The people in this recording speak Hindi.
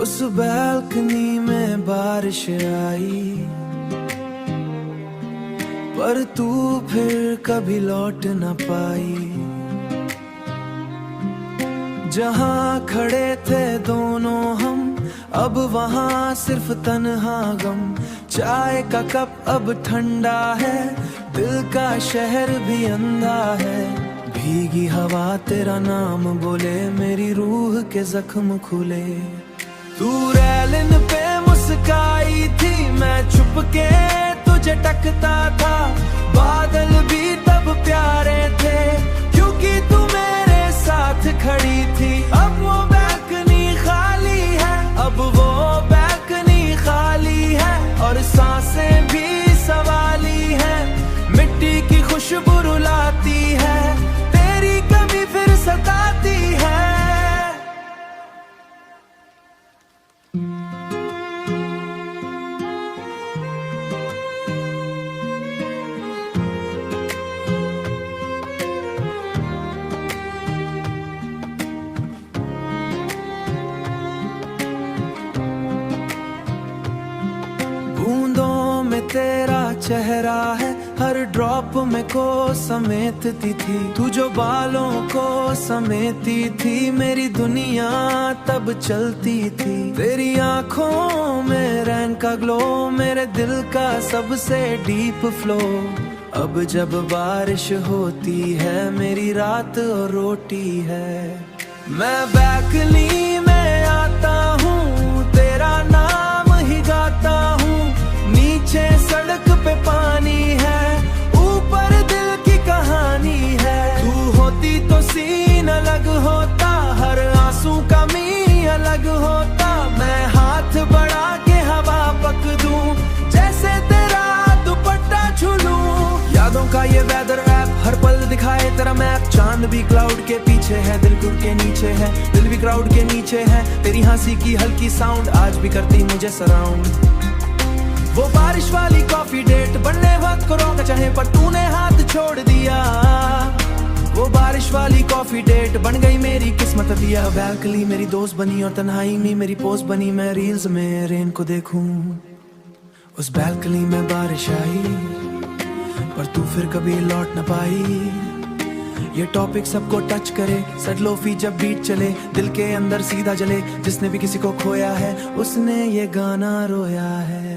उस बालकनी में बारिश आई, पर तू फिर कभी लौट न पाई। जहाँ खड़े थे दोनों हम, अब वहाँ सिर्फ तन्हा गम। चाय का कप अब ठंडा है, दिल का शहर भी अंधा है। भीगी हवा तेरा नाम बोले, मेरी रूह के जख्म खुले। तू रैलिन पे मुस्काई थी, मैं छुप के तुझे टकता था। बादल भी तब प्यारे थे, क्योंकि तू मेरे साथ खड़ी थी। अब वो बैल्कनी खाली है, अब वो बैल्कनी खाली है, और सांसें भी सवाली है। मिट्टी की खुशबू रुलाती है, तेरी कमी फिर सताती है। बूंदों में तेरा चेहरा है, हर ड्रॉप में को समेटती थी। तू जो बालों को समेटती थी, मेरी दुनिया तब चलती थी। तेरी आंखों में रैन का ग्लो, मेरे दिल का सबसे डीप फ्लो। अब जब बारिश होती है, मेरी रात और रोटी है। मैं बैल्कनी में आता हूँ, तेरा नाम ही गाता हूँ। नीचे सड़क पे पानी है, ऊपर दिल की कहानी है। तू होती तो सीन अलग होता, हर आंसू का मी अलग होता। मैं हाथ बढ़ा के हवा पक दूं, जैसे तेरा दुपट्टा झूलूं। यादों का ये वेदर ऐप हर पल दिखाए तेरा मैप। चांद भी क्लाउड के पीछे है, दिल गुर के नीचे है, दिल भी क्राउड के नीचे है। तेरी हंसी की हल्की साउंड आज भी करती मुझे सराउंड। वो बारिश वाली कॉफी डेट बनने वक्त को रोका चाहे, पर तूने हाथ छोड़ दिया। वो बारिश वाली कॉफी डेट बन गई मेरी किस्मत दिया। बैल्कनी मेरी दोस्त बनी और तन्हाई में मेरी पोस्ट बनी। मैं रील्स में रेन को देखूं, उस बैल्कनी में बारिश आई, पर तू फिर कभी लौट न पाई। ये टॉपिक सबको टच करे, सड लोफी जब बीट चले, दिल के अंदर सीधा जले। जिसने भी किसी को खोया है, उसने ये गाना रोया है।